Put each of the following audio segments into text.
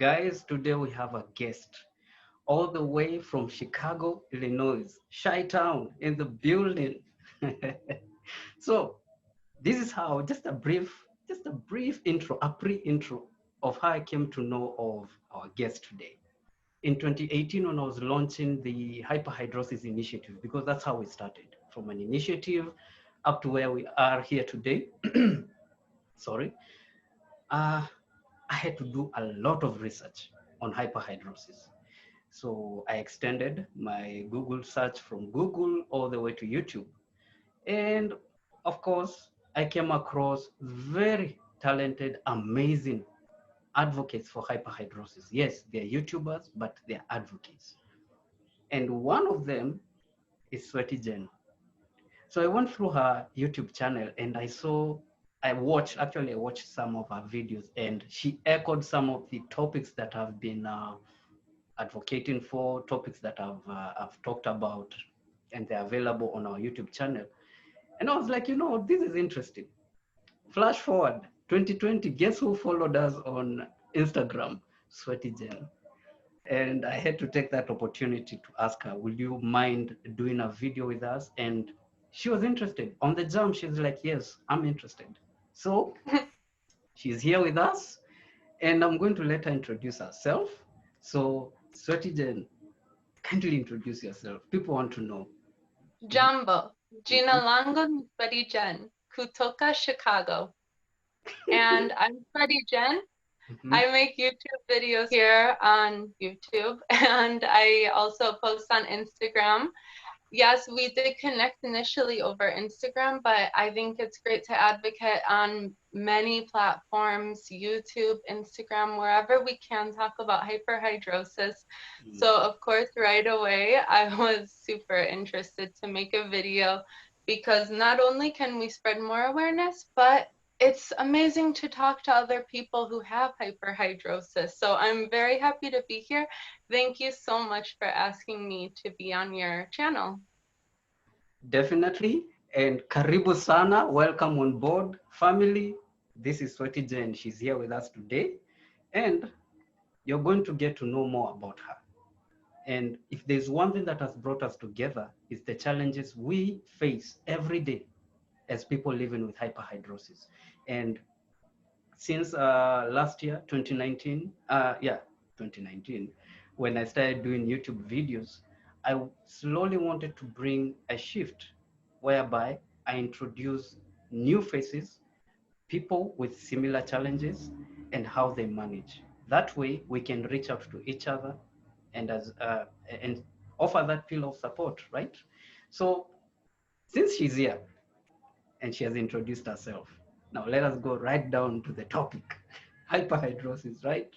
Guys, today we have a guest all the way from Chicago, Illinois, Chi-Town in the building. So this is how, just a brief intro, a pre-intro of how I came to know of our guest today. In 2018, when I was launching the Hyperhidrosis initiative, because that's how we started, from an initiative up to where we are here today. Sorry. Uh, I had to do a lot of research on hyperhidrosis. So I extended my Google search from Google all the way to YouTube. And of course, I came across very talented, amazing advocates for hyperhidrosis. Yes, they're YouTubers, but they're advocates. And one of them is Sweaty Jen. So I went through her YouTube channel and I watched some of her videos, and she echoed some of the topics that I've been advocating for, topics that I've talked about, and they're available on our YouTube channel. And I was like, this is interesting. Flash forward, 2020, guess who followed us on Instagram? Sweaty Jen. And I had to take that opportunity to ask her, will you mind doing a video with us? And she was interested. On the jump, she's like, yes, I'm interested. So she's here with us, and I'm going to let her introduce herself. So, Sweaty Jen, kindly introduce yourself. People want to know. Jambo, Jina langu ni Sweaty Jen, kutoka Chicago. And I'm Sweaty Jen. Mhm. I make YouTube videos here on YouTube, and I also post on Instagram. Yes, we did connect initially over Instagram, but I think it's great to advocate on many platforms, YouTube, Instagram, wherever we can talk about hyperhidrosis. So of course, right away, I was super interested to make a video because not only can we spread more awareness, but it's amazing to talk to other people who have hyperhidrosis. So I'm very happy to be here. Thank you so much for asking me to be on your channel. Definitely. And karibu sana. Welcome on board, family. This is Sweaty Jen. She's here with us today. And you're going to get to know more about her. And if there's one thing that has brought us together, is the challenges we face every day as people living with hyperhidrosis. And since last year, 2019, 2019, when I started doing YouTube videos, I slowly wanted to bring a shift whereby I introduce new faces, people with similar challenges, and how they manage. That way, we can reach out to each other and and offer that pillar of support, right? So, since she's here and she has introduced herself, now let us go right down to the topic, hyperhidrosis, right?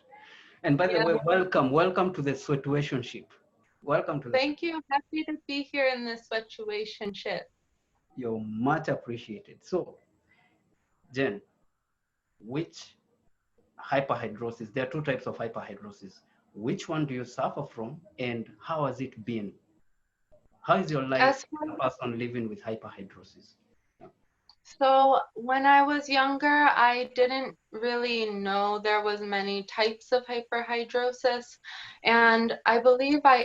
And by the way, welcome to the Sweatuationship. Welcome to the. Thank you. Happy to be here in this Sweatuationship. You're much appreciated. So, Jen, which hyperhidrosis? There are two types of hyperhidrosis. Which one do you suffer from, and how has it been? How is your life as a person living with hyperhidrosis? So when I was younger, I didn't really know there was many types of hyperhidrosis, and I believe I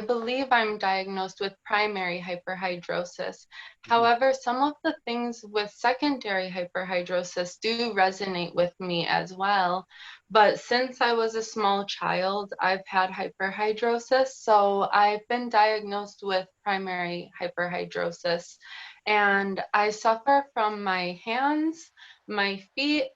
believe I'm diagnosed with primary hyperhidrosis. However, some of the things with secondary hyperhidrosis do resonate with me as well. But since I was a small child, I've had hyperhidrosis. So I've been diagnosed with primary hyperhidrosis. And I suffer from my hands, my feet,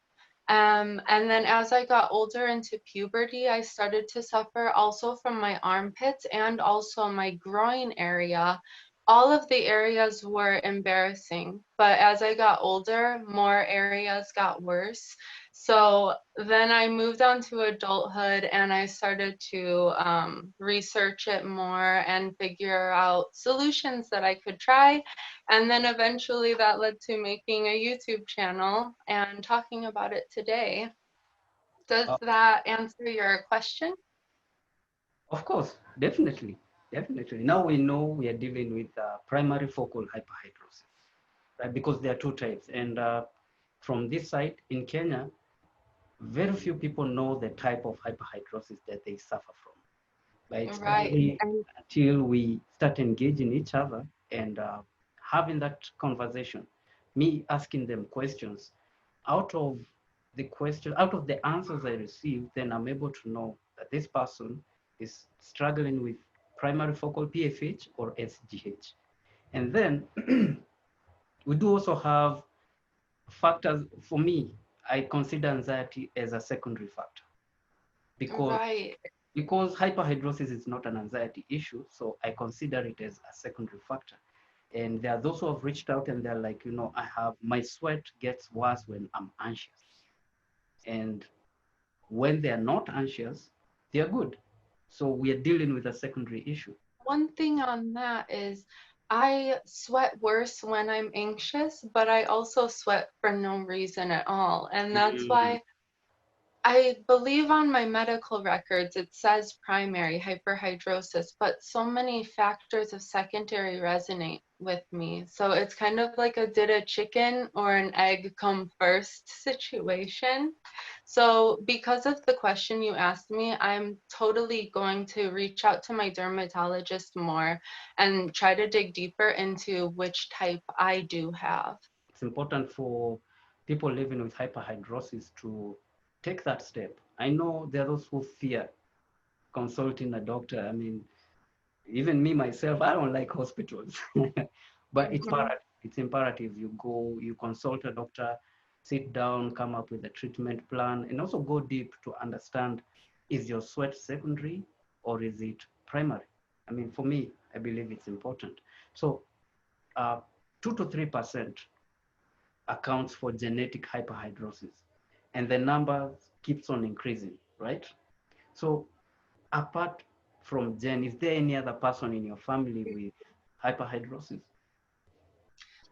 and then as I got older into puberty, I started to suffer also from my armpits and also my groin area. All of the areas were embarrassing, but as I got older, more areas got worse. So then I moved on to adulthood and I started to research it more and figure out solutions that I could try. And then eventually that led to making a YouTube channel and talking about it today. Does that answer your question? Of course, definitely, definitely. Now we know we are dealing with primary focal hyperhidrosis, right? Because there are two types. And from this side in Kenya, very few people know the type of hyperhidrosis that they suffer from. But it's Right. only until we start engaging each other and having that conversation, me asking them questions, out of out of the answers I receive, then I'm able to know that this person is struggling with primary focal PFH or SGH. And then we do also have factors. For me, I consider anxiety as a secondary factor because Right. hyperhidrosis is not an anxiety issue, so I consider it as a secondary factor. And there are those who have reached out and they're like, my sweat gets worse when I'm anxious. And when they're not anxious, they're good. So we are dealing with a secondary issue. One thing on that is I sweat worse when I'm anxious, but I also sweat for no reason at all. And that's Mm, why I believe on my medical records it says primary hyperhidrosis, but so many factors of secondary resonate with me. So it's kind of like a did a chicken or an egg come first situation. So because of the question you asked me, I'm totally going to reach out to my dermatologist more and try to dig deeper into which type I do have. it's important for people living with hyperhidrosis to take that step. I know there are those who fear consulting a doctor. I mean, even me myself, I don't like hospitals, but Mhm. it's imperative. You go, you consult a doctor, sit down, come up with a treatment plan, and also go deep to understand, is your sweat secondary or is it primary? I mean, for me, I believe it's important. So, 2 to 3% accounts for genetic hyperhidrosis, and the number keeps on increasing, right? So, apart from Jen, is there any other person in your family with hyperhidrosis?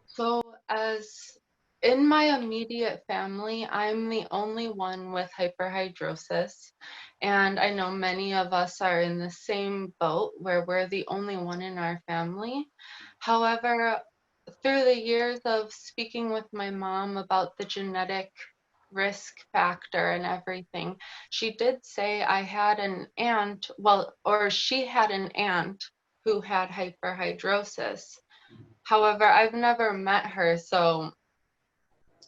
So, as in my immediate family, I'm the only one with hyperhidrosis. And I know many of us are in the same boat where we're the only one in our family. However, through the years of speaking with my mom about the genetic risk factor and everything, she did say I had an aunt, well, or she had an aunt who had hyperhidrosis. However, I've never met her, so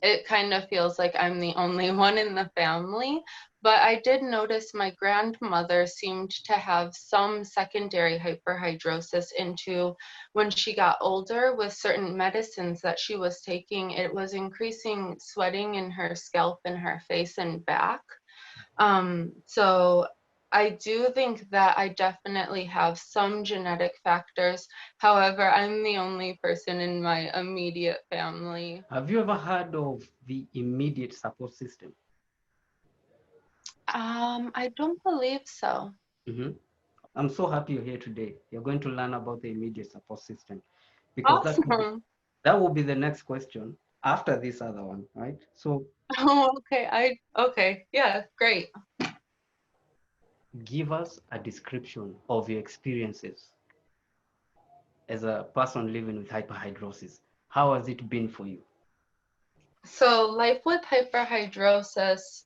it kind of feels like I'm the only one in the family. But I did notice my grandmother seemed to have some secondary hyperhidrosis into when she got older with certain medicines that she was taking. It was increasing sweating in her scalp and her face and back. So I do think that I definitely have some genetic factors. However, I'm the only person in my immediate family. Have you ever heard of the immediate support system? I don't believe so. Mm-hmm. I'm so happy you're here today. You're going to learn about the immediate support system because Awesome. that will be the next question after this other one, right? So Oh, okay. Okay. Yeah, great. give us a description of your experiences as a person living with hyperhidrosis. How has it been for you? So life with hyperhidrosis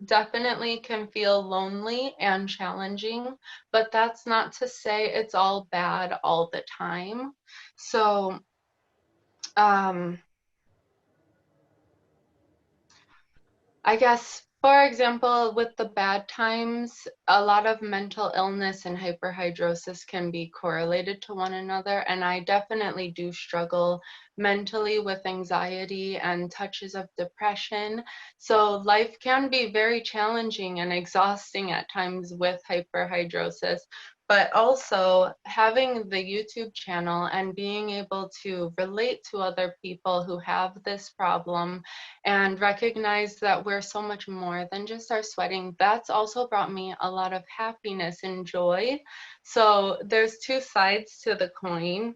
definitely can feel lonely and challenging, but that's not to say it's all bad all the time. So, um, I guess, for example, with the bad times, a lot of mental illness and hyperhidrosis can be correlated to one another. And I definitely do struggle mentally with anxiety and touches of depression. So life can be very challenging and exhausting at times with hyperhidrosis. But also having the YouTube channel and being able to relate to other people who have this problem and recognize that we're so much more than just our sweating. That's also brought me a lot of happiness and joy. So there's two sides to the coin.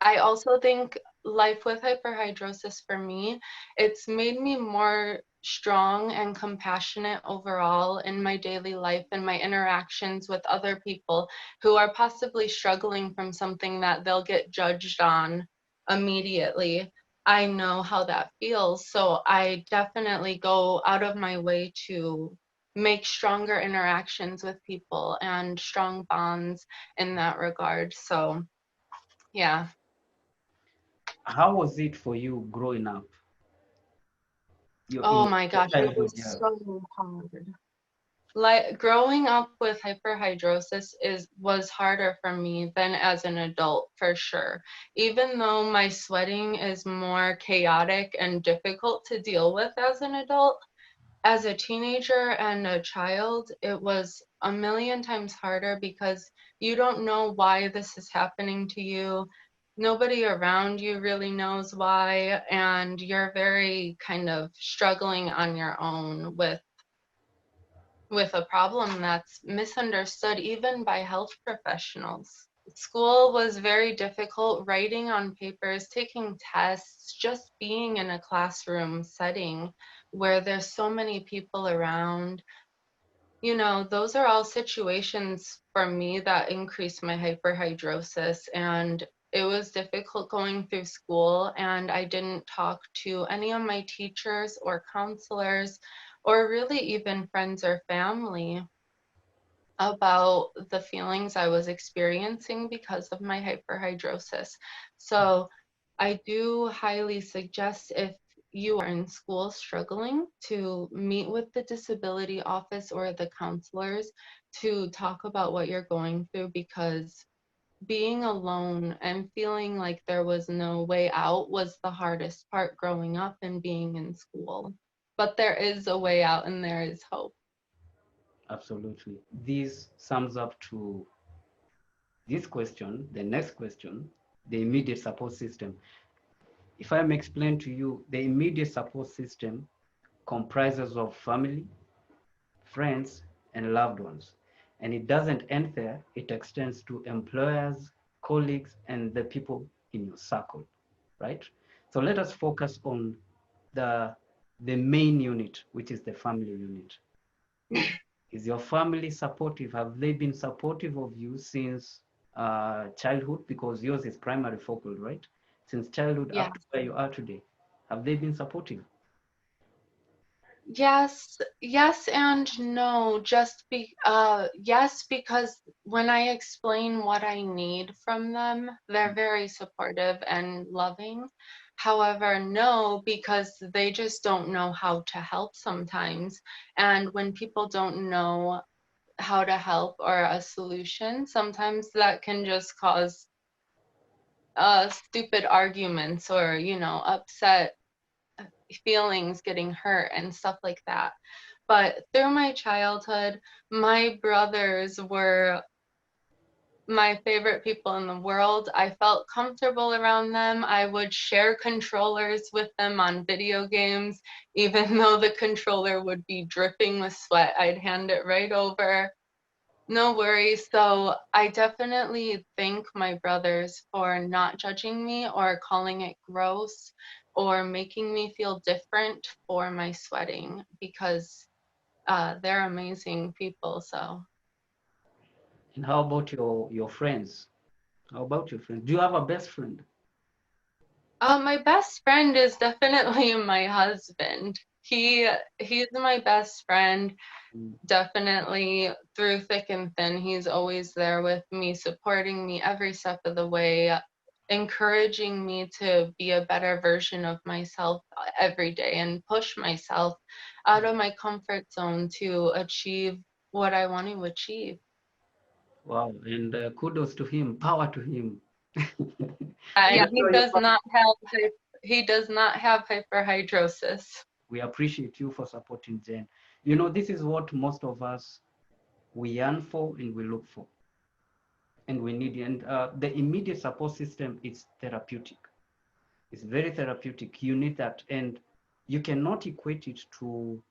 I also think life with hyperhidrosis for me, it's made me more strong and compassionate overall in my daily life and my interactions with other people who are possibly struggling from something that they'll get judged on immediately. I know how that feels. So I definitely go out of my way to make stronger interactions with people and strong bonds in that regard. So, yeah. How was it for you growing up? Oh In my your gosh, it childhood, was yeah. so hard. Like growing up with hyperhidrosis was harder for me than as an adult for sure. Even though my sweating is more chaotic and difficult to deal with as an adult, as a teenager and a child, it was a million times harder because you don't know why this is happening to you. Nobody around you really knows why, and you're very kind of struggling on your own with a problem that's misunderstood even by health professionals. School was very difficult, writing on papers, taking tests, just being in a classroom setting where there's so many people around. You know, those are all situations for me that increased my hyperhidrosis, and it was difficult going through school, and I didn't talk to any of my teachers or counselors or really even friends or family about the feelings I was experiencing because of my hyperhidrosis. So I do highly suggest, if you are in school struggling, to meet with the disability office or the counselors to talk about what you're going through, because being alone and feeling like there was no way out was the hardest part growing up and being in school. But there is a way out and there is hope. Absolutely. This sums up to this question, the next question, the immediate support system. If I may explain to you, the immediate support system comprises of family, friends, and loved ones. And it doesn't end there, it extends to employers, colleagues, and the people in your circle, right? So let us focus on the, the main unit, which is the family unit. Is your family supportive? Have they been supportive of you since childhood? Because yours is primary focal, right? Since childhood Yeah. up to where you are today. Have they been supportive? Yes, yes and no. Yes, because when I explain what I need from them, they're very supportive and loving. However, no, because they just don't know how to help sometimes. And when people don't know how to help or a solution, sometimes that can just cause stupid arguments or, upset feelings, getting hurt and stuff like that. But through my childhood, my brothers were my favorite people in the world. I felt comfortable around them. I would share controllers with them on video games, even though the controller would be dripping with sweat. I'd hand it right over. No worries. So I definitely thank my brothers for not judging me or calling it gross or making me feel different for my sweating, because they're amazing people. So And how about your friends? How about your friends? Do you have a best friend? my best friend is definitely my husband. He's my best friend. Mm. Definitely through thick and thin, he's always there with me, supporting me every step of the way, encouraging me to be a better version of myself every day and push myself out of my comfort zone to achieve what I want to achieve. Wow, and kudos to him, power to him. And Even though he does not have hyperhidrosis. we appreciate you for supporting Jen. You know, this is what most of us we yearn for and we look for and we need. And the immediate support system is therapeutic. It's very therapeutic. You need that, and you cannot equate it to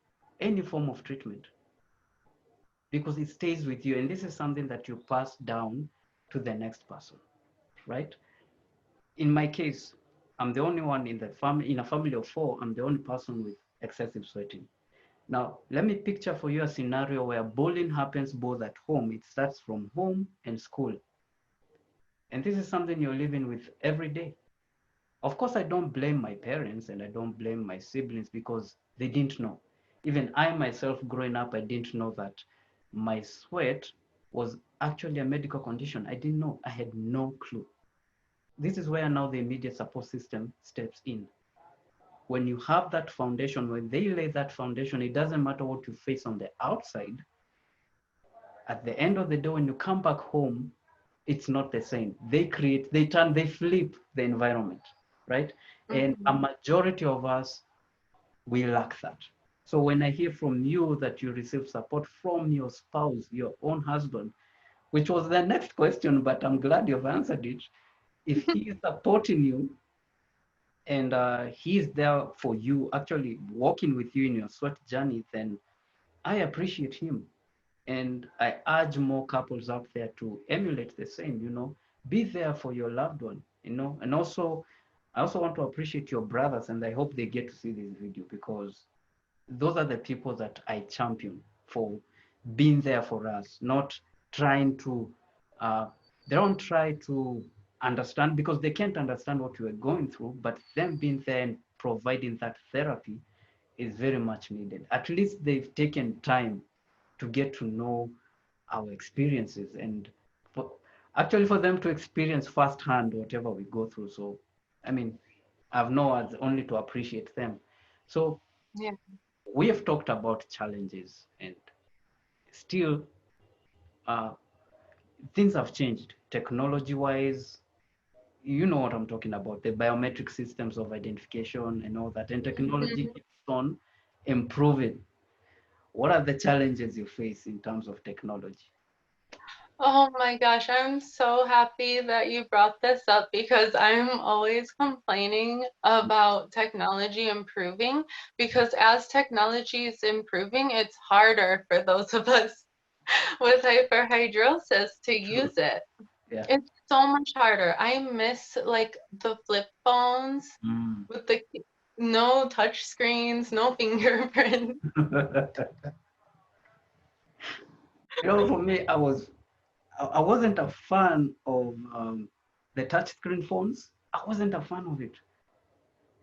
any form of treatment because it stays with you, and this is something that you pass down to the next person, right? In my case, I'm the only one in the family, in a family of four. I'm the only person with excessive sweating. Now, let me picture for you a scenario where bullying happens both at home. It starts from home and school. And this is something you're living with every day. Of course, I don't blame my parents and I don't blame my siblings because they didn't know. Even I myself, growing up, I didn't know that my sweat was actually a medical condition. I didn't know. I had no clue. This is where now the immediate support system steps in. When you have that foundation, when they lay that foundation, it doesn't matter what you face on the outside. At the end of the day, when you come back home, it's not the same. They flip the environment, right? And a Mhm. majority of us, we lack that. So when I hear from you that you receive support from your spouse, your own husband, which was the next question, but I'm glad you've answered it. If he is supporting you and he is there for you, actually walking with you in your sweat journey, then I appreciate him. And I urge more couples out there to emulate the same, be there for your loved one, and also, I also want to appreciate your brothers, and I hope they get to see this video because those are the people that I champion for being there for us, not trying to, they don't try to understand because they can't understand what we're going through, but them being there and providing that therapy is very much needed. At least they've taken time to get to know our experiences and for, actually for them to experience firsthand whatever we go through. So, I mean, I have no words only to appreciate them. So Yeah. we have talked about challenges and still uh, things have changed technology wise. You know what I'm talking about, the biometric systems of identification and all that, and technology Mhm. keeps on improving. What are the challenges you face in terms of technology? Oh my gosh, I'm so happy that you brought this up because I'm always complaining about technology improving because as technology is improving, it's harder for those of us with hyperhidrosis to True. use it. Yeah. It's so much harder. I miss like the flip phones Mm. with the no touch screens, no fingerprint. For me, I wasn't a fan of the touchscreen phones. I wasn't a fan of it.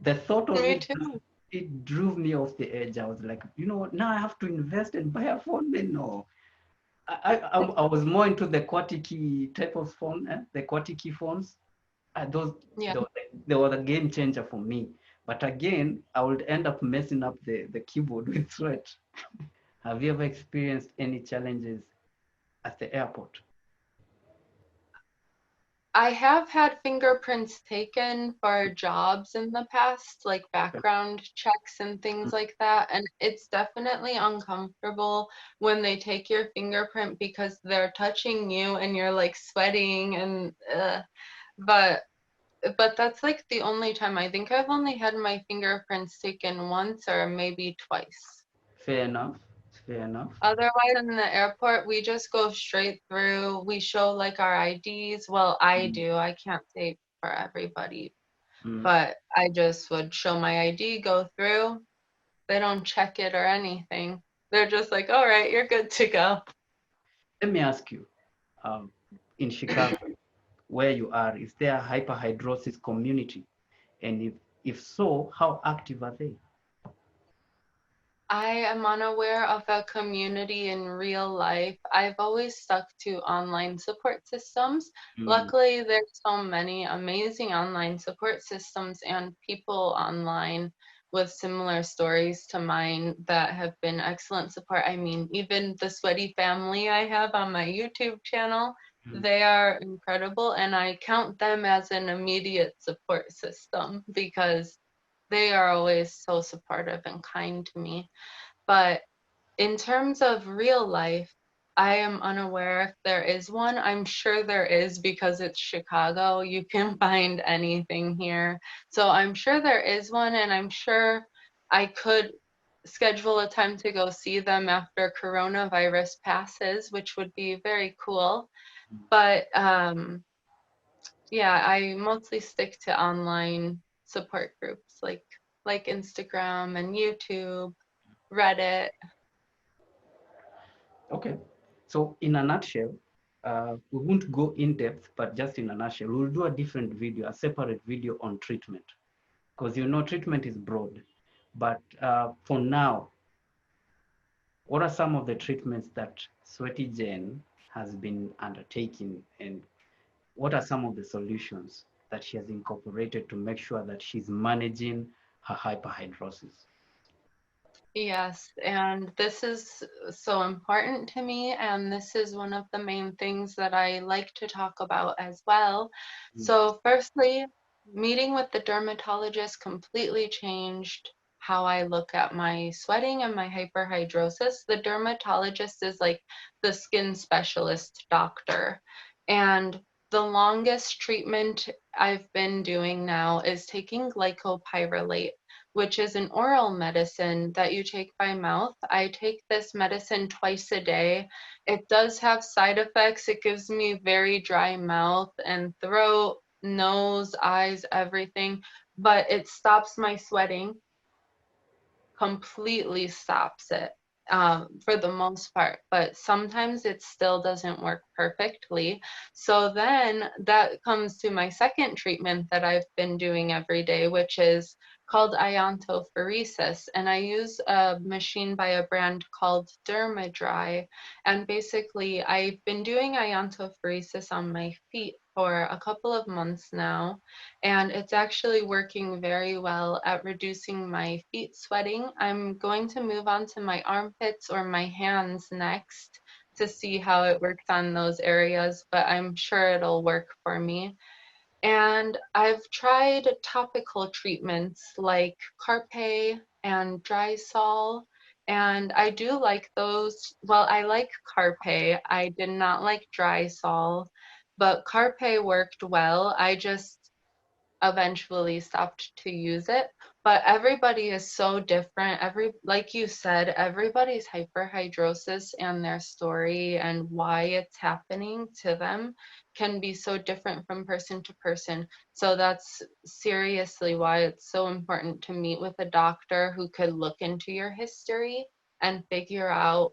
The thought of Me it too. it drove me off the edge. I was like, what? Now I have to invest and buy a phone. No, I was more into the QWERTY type of phone, the QWERTY phones. Those Yeah. they were the game changer for me. But again, I would end up messing up the keyboard with sweat. Have you ever experienced any challenges at the airport? I have had fingerprints taken for jobs in the past, like Okay. background checks and things like that. And it's definitely uncomfortable when they take your fingerprint because they're touching you and you're like sweating and but but that's like the only time. I think I've only had my fingerprints taken once or maybe twice. Fair enough. Fair enough. Otherwise, in the airport, we just go straight through. We show like our IDs. Well, I Mm, do. I can't say for everybody, mm. but I just would show my ID, go through. They don't check it or anything. They're just like, all right, you're good to go. Let me ask you, um, in Chicago, where you are, is there a hyperhidrosis community? And if so, how active are they? I am unaware of a community in real life. I've always stuck to online support systems. Mm, Luckily, there's so many amazing online support systems and people online with similar stories to mine that have been excellent support. I mean, even the Sweaty family I have on my YouTube channel, mm. they are incredible, and I count them as an immediate support system because they are always so supportive and kind to me. But in terms of real life, I am unaware if there is one. I'm sure there is because it's Chicago. You can find anything here. So I'm sure there is one, and I'm sure I could schedule a time to go see them after coronavirus passes, which would be very cool. But yeah, I mostly stick to online support groups like Instagram and YouTube, Reddit. Okay. So in a nutshell, we won't go in depth, but just in a nutshell, we'll do a different video, a separate video on treatment, because you know treatment is broad. But for now, what are some of the treatments that Sweaty Jen has been undertaking, and what are some of the solutions that she has incorporated to make sure that she's managing her hyperhidrosis? Yes, and this is so important to me, and this is one of the main things that I like to talk about as well. Mm. So, firstly, meeting with the dermatologist completely changed how I look at my sweating and my hyperhidrosis. The dermatologist is like the skin specialist doctor, and the longest treatment I've been doing now is taking glycopyrrolate, which is an oral medicine that you take by mouth. I take this medicine twice a day. It does have side effects. It gives me very dry mouth and throat, nose, eyes, everything, but it stops my sweating, completely stops it, for the most part, but sometimes it still doesn't work perfectly. So then that comes to my second treatment that I've been doing every day, which is called iontophoresis. And I use a machine by a brand called Dermadry. And basically, I've been doing iontophoresis on my feet for a couple of months now, and it's actually working very well at reducing my feet sweating. I'm going to move on to my armpits or my hands next to see how it works on those areas, but I'm sure it'll work for me. And I've tried topical treatments like Carpe and Drysol, and I do like those. Well, I like Carpe. I did not like Drysol, but Carpe worked well. I just eventually stopped to use it, but everybody is so different. Like you said, everybody's hyperhidrosis and their story and why it's happening to them can be so different from person to person. So that's seriously why it's so important to meet with a doctor who could look into your history and figure out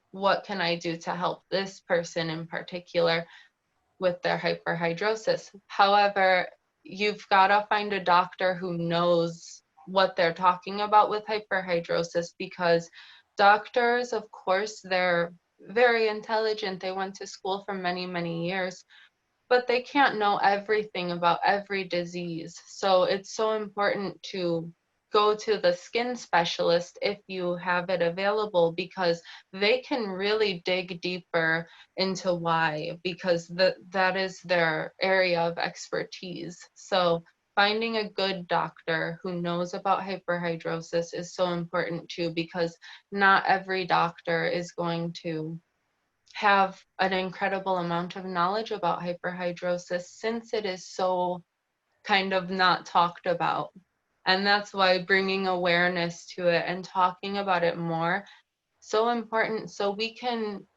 what can I do to help this person in particular with their hyperhidrosis. However, you've got to find a doctor who knows what they're talking about with hyperhidrosis, because doctors, of course, they're very intelligent. They went to school for many, many years, but they can't know everything about every disease. So it's so important to go to the skin specialist if you have it available, because they can really dig deeper into why, because that is their area of expertise. So finding a good doctor who knows about hyperhidrosis is so important too, because not every doctor is going to have an incredible amount of knowledge about hyperhidrosis, since it is so kind of not talked about. And that's why bringing awareness to it and talking about it more so important, so we can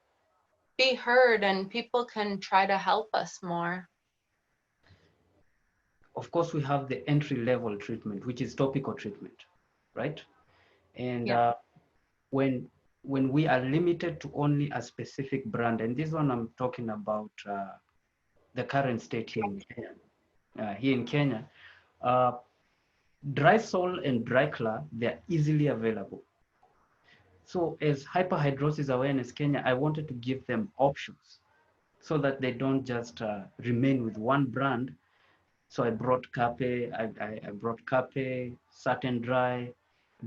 be heard and people can try to help us more. Of course, we have the entry-level treatment, which is topical treatment, right? And Yeah. when we are limited to only a specific brand, and this one I'm talking about the current state here in Kenya. Uh, Dry Sol and Dry Clar, they're easily available. So as Hyperhidrosis Awareness Kenya, I wanted to give them options so that they don't just remain with one brand. So I brought Cape, I brought Cape, Satin Dry,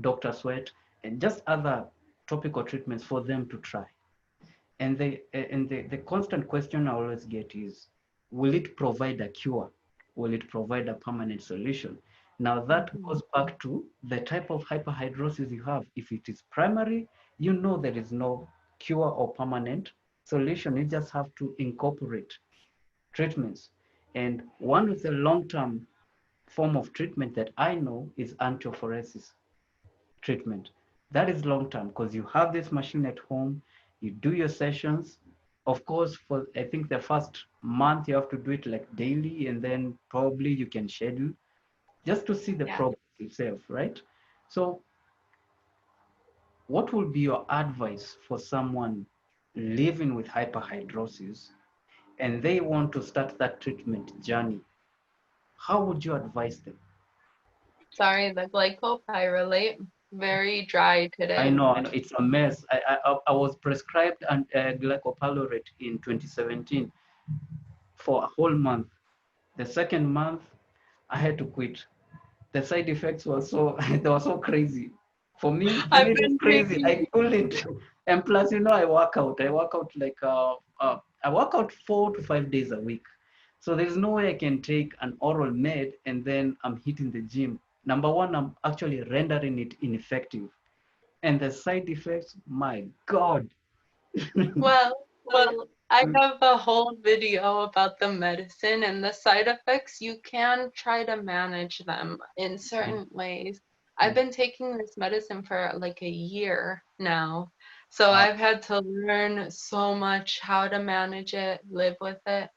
Dr. Sweat, and just other topical treatments for them to try. And the constant question I always get is, will it provide a cure? Will it provide a permanent solution? Now that Mhm. goes back to the type of hyperhidrosis you have. If it is primary, you know there is no cure or permanent solution. You just have to incorporate treatments. And one of the long-term form of treatment that I know is antiophoresis treatment. That is long term because you have this machine at home, you do your sessions. Of course, for I think the first month you have to do it like daily, and then probably you can schedule just to see the Yeah. progress itself, right? So, what would be your advice for someone living with hyperhidrosis and they want to start that treatment journey, how would you advise them? Sorry, the glycopyrrolate, very dry I today. know, it's a mess. I was prescribed an glycopyrrolate in 2017 for a whole month. The second month, I had to quit. The side effects were so they were so crazy. For me, I've it was been crazy. taking. I couldn't. And plus, I work out. I work out like I work out 4 to 5 days a week. So there's no way I can take an oral med and then I'm hitting the gym. Number one, I'm actually rendering it ineffective. And the side effects, my God. Well, I have a whole video about the medicine and the side effects. You can try to manage them in certain ways. I've been taking this medicine for like a year now. So Wow. I've had to learn so much how to manage it, live with it.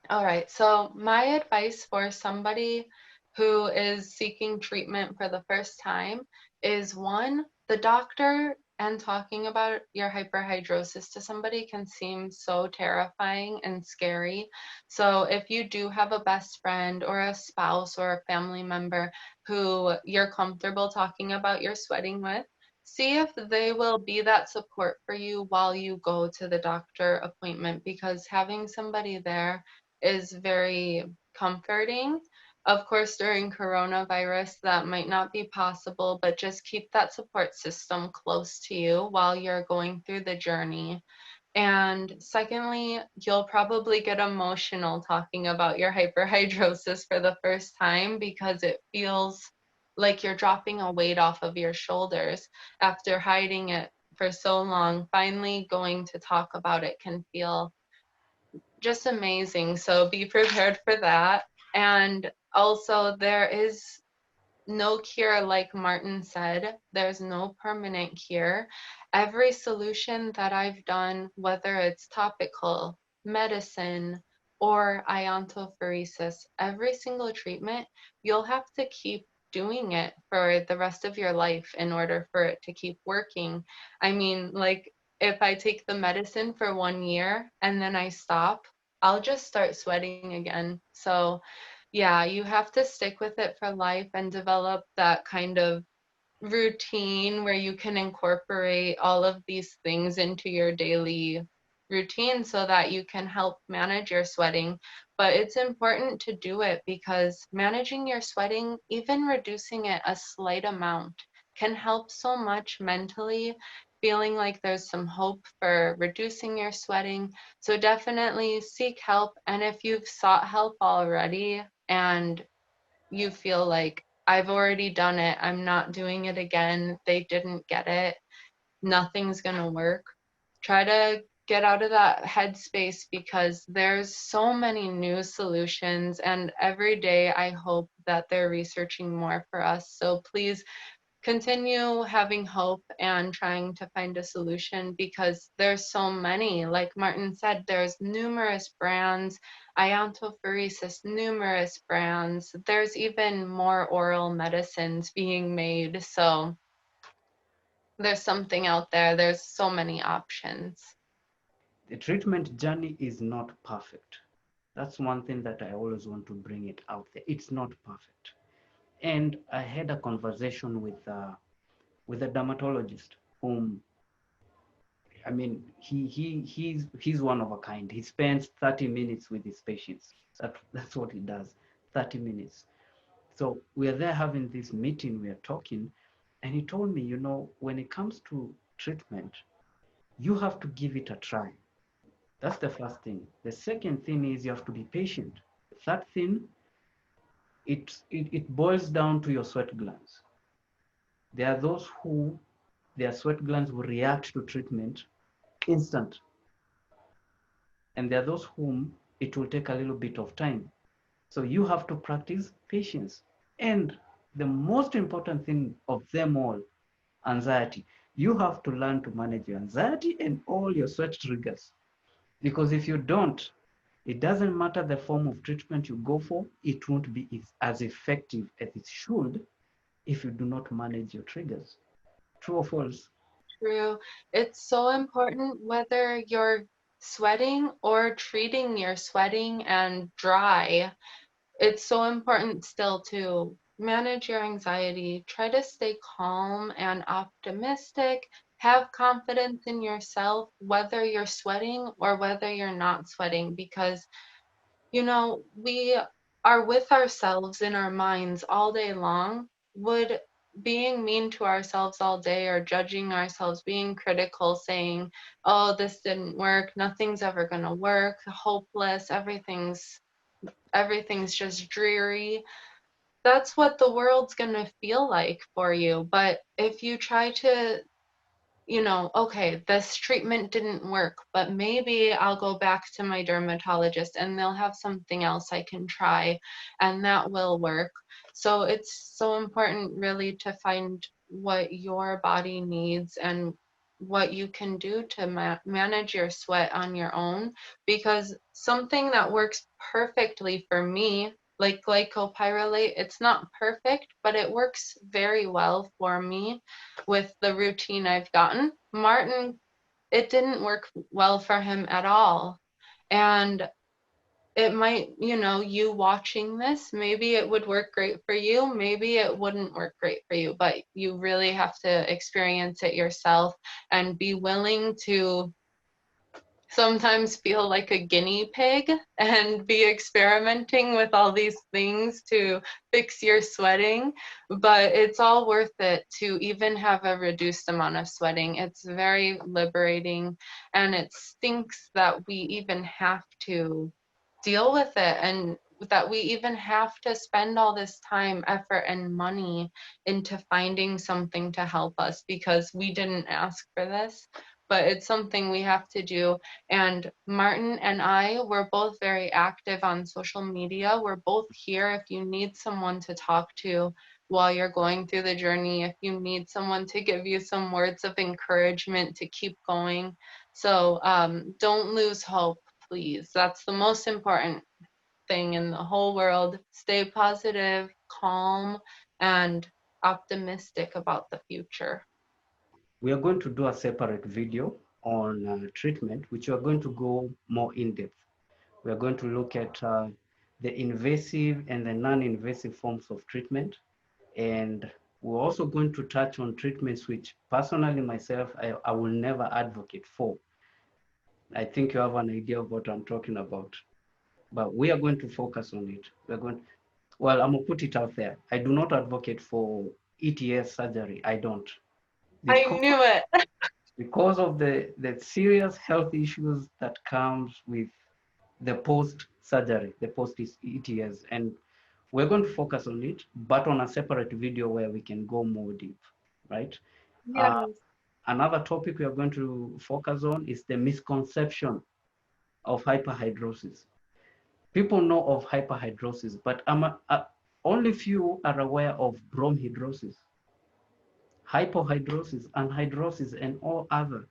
All right. So my advice for somebody who is seeking treatment for the first time is one, the doctor and talking about your hyperhidrosis to somebody can seem so terrifying and scary. So if you do have a best friend or a spouse or a family member who you're comfortable talking about your sweating with, see if they will be that support for you while you go to the doctor appointment, because having somebody there is very comforting. Of course, during coronavirus, that might not be possible, but just keep that support system close to you while you're going through the journey. And secondly, you'll probably get emotional talking about your hyperhidrosis for the first time because it feels like you're dropping a weight off of your shoulders after hiding it for so long. Finally, going to talk about it can feel just amazing. So be prepared for that. And also, there is no cure, like Martin said, there's no permanent cure. Every solution that I've done, whether it's topical, medicine, or iontophoresis, every single treatment, you'll have to keep doing it for the rest of your life in order for it to keep working. I mean, like, if I take the medicine for 1 year and then I stop, I'll just start sweating again. So, yeah, you have to stick with it for life and develop that kind of routine where you can incorporate all of these things into your daily routine so that you can help manage your sweating. But it's important to do it because managing your sweating, even reducing it a slight amount, can help so much mentally, feeling like there's some hope for reducing your sweating. So definitely seek help. And if you've sought help already and you feel like I've already done it, I'm not doing it again, they didn't get it, nothing's going to work, try to get out of that headspace because there's so many new solutions, and every day I hope that they're researching more for us. So please continue having hope and trying to find a solution because there's so many. Like Martin said, there's numerous brands, iontophoresis, numerous brands. There's even more oral medicines being made. So there's something out there. There's so many options. The treatment journey is not perfect. That's one thing that I always want to bring it out there. It's not perfect. And I had a conversation with a dermatologist whom, I mean, he's one of a kind. He spends 30 minutes with his patients. That's what he does. 30 minutes. So we are there having this meeting, we are talking, and he told me, when it comes to treatment, you have to give it a try. That's the first thing. The second thing is you have to be patient. The third thing, it boils down to your sweat glands. There are those who their sweat glands will react to treatment instant, and there are those whom it will take a little bit of time. So you have to practice patience. And the most important thing of them all, anxiety. You have to learn to manage your anxiety and all your sweat triggers. Because if you don't, it doesn't matter the form of treatment you go for, it won't be as effective as it should if you do not manage your triggers. True or false? True. It's so important whether you're sweating or treating your sweating and dry, it's so important still to manage your anxiety, try to stay calm and optimistic, have confidence in yourself, whether you're sweating or whether you're not sweating, because we are with ourselves in our minds all day long. Would being mean to ourselves all day or judging ourselves, being critical, saying, oh, this didn't work, nothing's ever going to work, hopeless, everything's just dreary, that's what the world's going to feel like for you. But if you try to, okay, this treatment didn't work, but maybe I'll go back to my dermatologist and they'll have something else I can try and that will work. So it's so important really to find what your body needs and what you can do to manage your sweat on your own, because something that works perfectly for me, like glycopyrrolate, it's not perfect, but it works very well for me with the routine I've gotten. Martin, it didn't work well for him at all. And it might, you watching this, maybe it would work great for you, maybe it wouldn't work great for you, but you really have to experience it yourself and be willing to sometimes feel like a guinea pig and be experimenting with all these things to fix your sweating, but it's all worth it to even have a reduced amount of sweating. It's very liberating, and it stinks that we even have to deal with it, and that we even have to spend all this time, effort, and money into finding something to help us because we didn't ask for this, but it's something we have to do. And Martin and I were both very active on social media. We're both here if you need someone to talk to while you're going through the journey, if you need someone to give you some words of encouragement to keep going. So don't lose hope, please. That's the most important thing in the whole world. Stay positive, calm, and optimistic about the future. We are going to do a separate video on treatment, which we are going to go more in depth. We are going to look at the invasive and the non-invasive forms of treatment. And we're also going to touch on treatments which personally myself, I will never advocate for. I think you have an idea of what I'm talking about, but we are going to focus on it. Well, I'm gonna put it out there. I do not advocate for ETS surgery. I don't. I Because, knew it. because of the serious health issues that comes with the post-surgery, the post-ETS. And we're going to focus on it, but on a separate video where we can go more deep, right? Uh, Yes. Another topic we are going to focus on is the misconception of hyperhidrosis. People know of hyperhidrosis, but only few are aware of bromhidrosis, hypohidrosis, anhidrosis, and all other,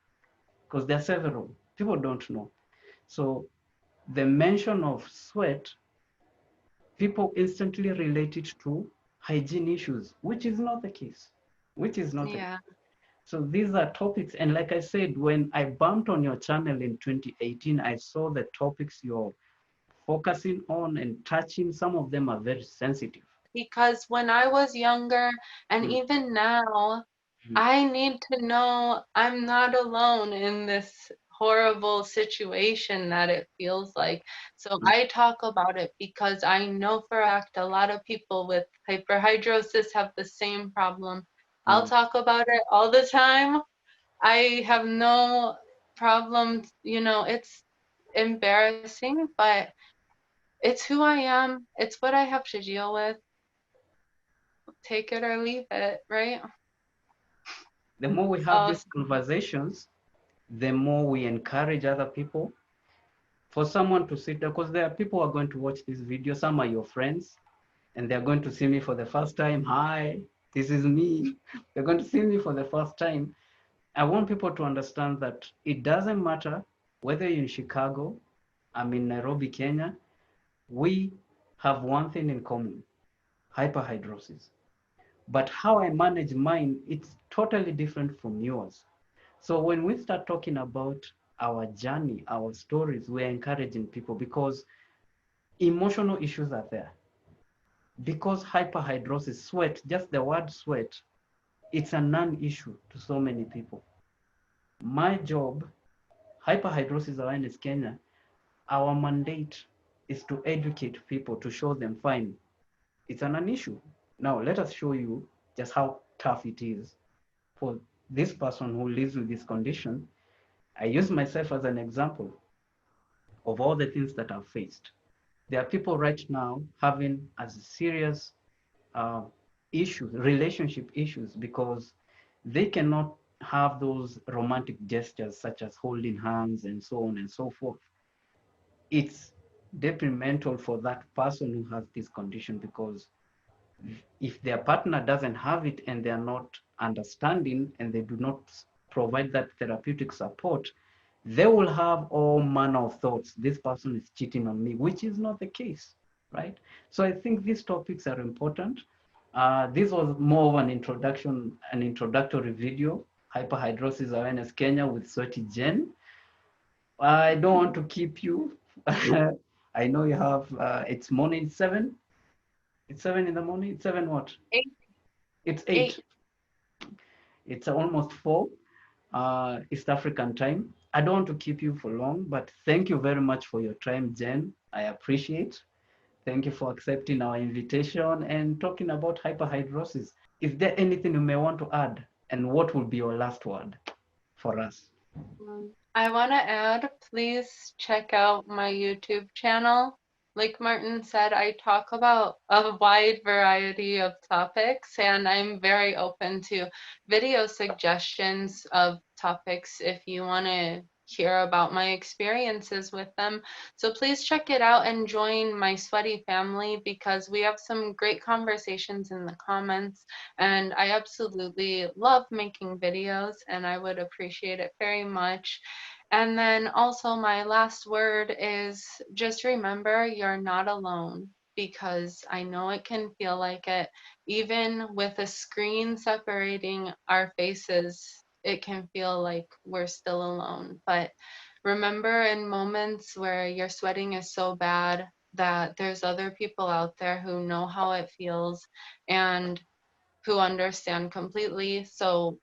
because there are several. People don't know. So the mention of sweat, people instantly relate it to hygiene issues, which is not the case. Which is not the case. Yeah. So these are topics, and like I said, when I bumped on your channel in 2018, I saw the topics you're focusing on and touching. Some of them are very sensitive. Because when I was younger and Mm, even now, mm, I need to know I'm not alone in this horrible situation that it feels like. So mm, I talk about it because I know for a fact a lot of people with hyperhidrosis have the same problem. I'll mm. talk about it all the time. I have no problem, it's embarrassing, but it's who I am. It's what I have to deal with. Take it or leave it, right? The more we have Oh, these conversations, the more we encourage other people. For someone to sit there, because there are people who are going to watch this video, some are your friends, and they're going to see me for the first time. Hi, this is me. They're going to see me for the first time. I want people to understand that it doesn't matter whether you're in Chicago, I'm in Nairobi, Kenya, we have one thing in common, hyperhidrosis. But how I manage mine, it's totally different from yours. So when we start talking about our journey, our stories, we're encouraging people because emotional issues are there. Because hyperhidrosis, sweat, just the word sweat, it's a non-issue to so many people. My job, Hyperhidrosis Awareness Kenya, our mandate is to educate people, to show them, fine, it's a non-issue. Now, let us show you just how tough it is for this person who lives with this condition. I use myself as an example of all the things that I've faced. There are people right now having as serious uh, issues, relationship issues, because they cannot have those romantic gestures such as holding hands and so on and so forth. It's detrimental for that person who has this condition, because if their partner doesn't have it and they are not understanding and they do not provide that therapeutic support, they will have all manner of thoughts. This person is cheating on me, which is not the case, right? So I think these topics are important. This was more of an introduction, an introductory video, Hyperhidrosis Awareness Kenya with Sweaty Jen. I don't want to keep you. I know you have, it's morning, it's 7. It's 7 in the morning. It's 7 what? 8. It's 8. 8. It's almost 4 East African time. I don't want to keep you for long, but thank you very much for your time, Jen. I appreciate. Thank you for accepting our invitation and talking about hyperhidrosis. Is there anything you may want to add? And what will be your last word for us? I want to add, please check out my YouTube channel. Like Martin said, I talk about a wide variety of topics, and I'm very open to video suggestions of topics if you want to hear about my experiences with them. So please check it out and join my sweaty family, because we have some great conversations in the comments, and I absolutely love making videos, and I would appreciate it very much. And then also, my last word is just remember you're not alone, because I know it can feel like it. Even with a screen separating our faces, it can feel like we're still alone. But remember, in moments where your sweating is so bad, that there's other people out there who know how it feels and who understand completely. So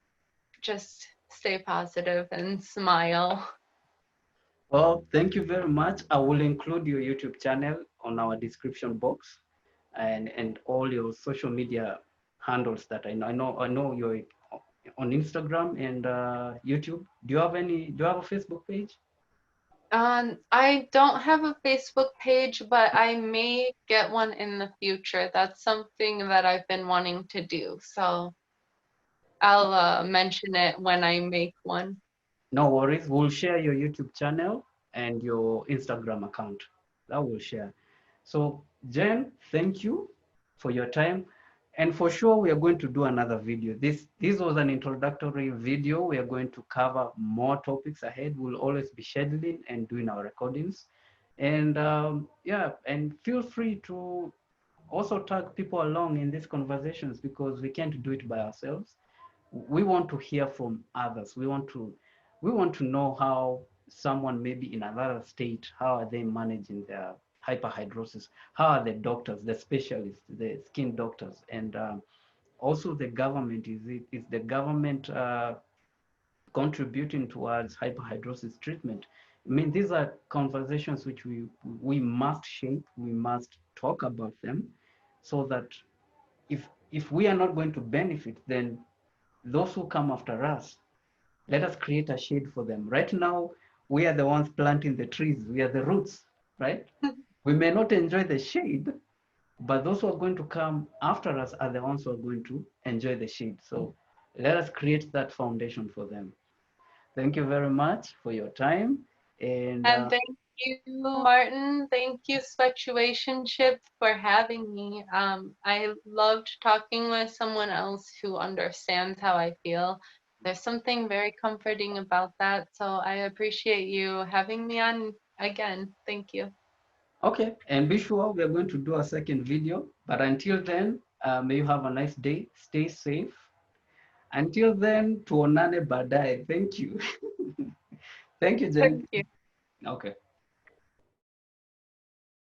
just stay positive and smile. Well, thank you very much. I will include your YouTube channel on our description box, and all your social media handles that I know. I know you're on Instagram and YouTube. Do you have a Facebook page? I don't have a Facebook page, but I may get one in the future. That's something that I've been wanting to do. So I'll mention it when I make one. No worries. We'll share your YouTube channel and your Instagram account. That will share. So, Jen, thank you for your time. And for sure, we are going to do another video. This was an introductory video. We are going to cover more topics ahead. We'll always be scheduling and doing our recordings. And yeah, and feel free to also tag people along in these conversations, because we can't do it by ourselves. We want to hear from others. We want to know how someone maybe in another state, how are they managing their hyperhidrosis? How are the doctors, the specialists, the skin doctors, and also the government? Is the government contributing towards hyperhidrosis treatment? I mean, these are conversations which we must shape. We must talk about them, so that if we are not going to benefit, then those who come after us, let us create a shade for them. Right now, we are the ones planting the trees. We are the roots, right? We may not enjoy the shade, but those who are going to come after us are the ones who are going to enjoy the shade. So let us create that foundation for them. Thank you very much for your time. And And thank you, Martin. Thank you, Sweatuationship, for having me. I loved talking with someone else who understands how I feel. There's something very comforting about that. So I appreciate you having me on again. Thank you. okay, and be sure we are going to do a second video. But until then, may you have a nice day. Stay safe. Until then, tuonane baadaye. Thank you. Thank you, Jen. Thank you. Okay.